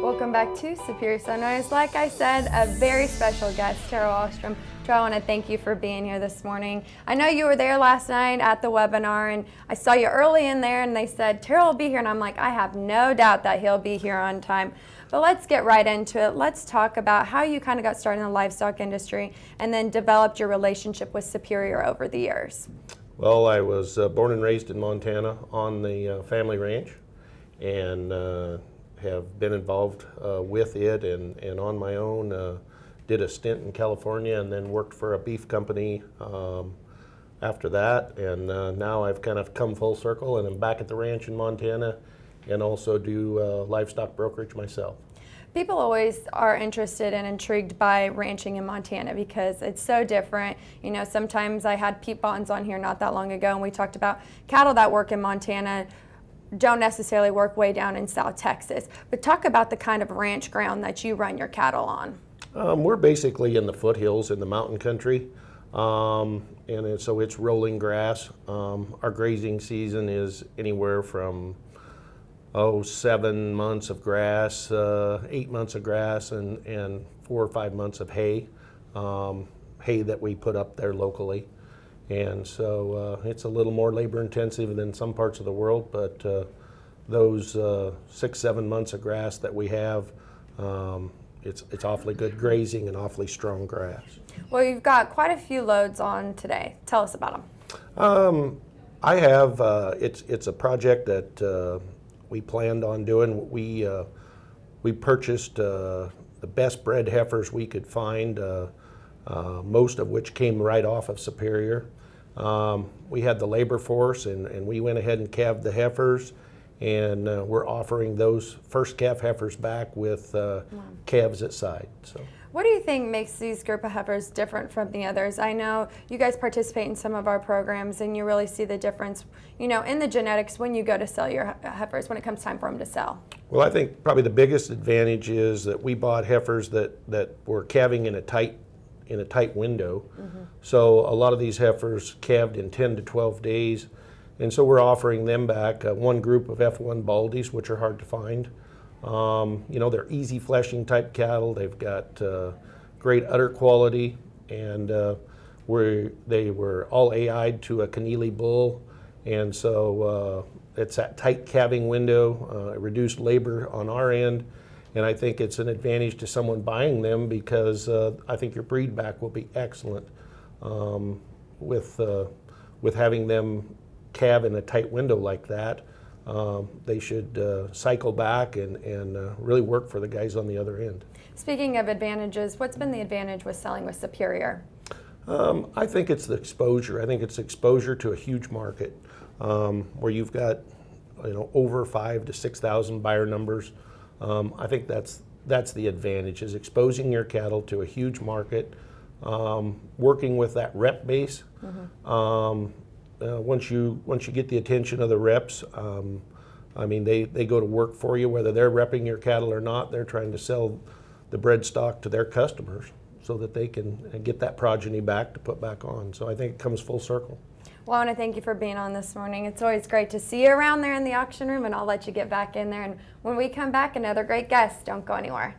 Welcome back to Superior Sunrise. Like I said, a very special guest, Terill Ostrum. Terill, I want to thank you for being here this morning. I know you were there last night at the webinar, and I saw you early in there, and they said, Terill will be here, and I'm like, I have no doubt that he'll be here on time. But let's get right into it. Let's talk about how you kind of got started in the livestock industry and then developed your relationship with Superior over the years. Well, I was born and raised in Montana on the family ranch, and have been involved with it and on my own. Did a stint in California and then worked for a beef company after that. And now I've kind of come full circle and I'm back at the ranch in Montana and also do livestock brokerage myself. People always are interested and intrigued by ranching in Montana because it's so different. You know, sometimes I had Pete Bonds on here not that long ago and we talked about cattle that work in Montana don't necessarily work way down in South Texas. But talk about the kind of ranch ground that you run your cattle on. We're basically in the foothills in the mountain country, so it's rolling grass. Our grazing season is anywhere from 7 months of grass, 8 months of grass, and 4 or 5 months of hay, hay that we put up there locally. And so it's a little more labor intensive than some parts of the world, but those 6-7 months of grass that we have, it's awfully good grazing and awfully strong grass. Well, you've got quite a few loads on today. Tell us about them. I have, it's a project that we planned on doing. We purchased the best bred heifers we could find, most of which came right off of Superior. We had the labor force and we went ahead and calved the heifers, and we're offering those first calf heifers back with calves at side. So, what do you think makes these group of heifers different from the others? I know you guys participate in some of our programs and you really see the difference, you know, in the genetics when you go to sell your heifers when it comes time for them to sell. Well, I think probably the biggest advantage is that we bought heifers that were calving in a tight window. Mm-hmm. So a lot of these heifers calved in 10 to 12 days. And so we're offering them back one group of F1 Baldies, which are hard to find. You know, they're easy fleshing type cattle. They've got great udder quality, and they were all AI'd to a Keneally bull. And so it's that tight calving window, reduced labor on our end. And I think it's an advantage to someone buying them because I think your breed back will be excellent with having them calve in a tight window like that. They should cycle back and really work for the guys on the other end. Speaking of advantages, what's been the advantage with selling with Superior? I think it's the exposure. I think it's exposure to a huge market where you've got over 5,000 to 6,000 buyer numbers. I think that's the advantage, is exposing your cattle to a huge market, working with that rep base. Mm-hmm. Once you get the attention of the reps, I mean, they go to work for you, whether they're repping your cattle or not. They're trying to sell the bred stock to their customers so that they can get that progeny back to put back on. So I think it comes full circle. Well, I want to thank you for being on this morning. It's always great to see you around there in the auction room, and I'll let you get back in there. And when we come back, another great guest. Don't go anywhere.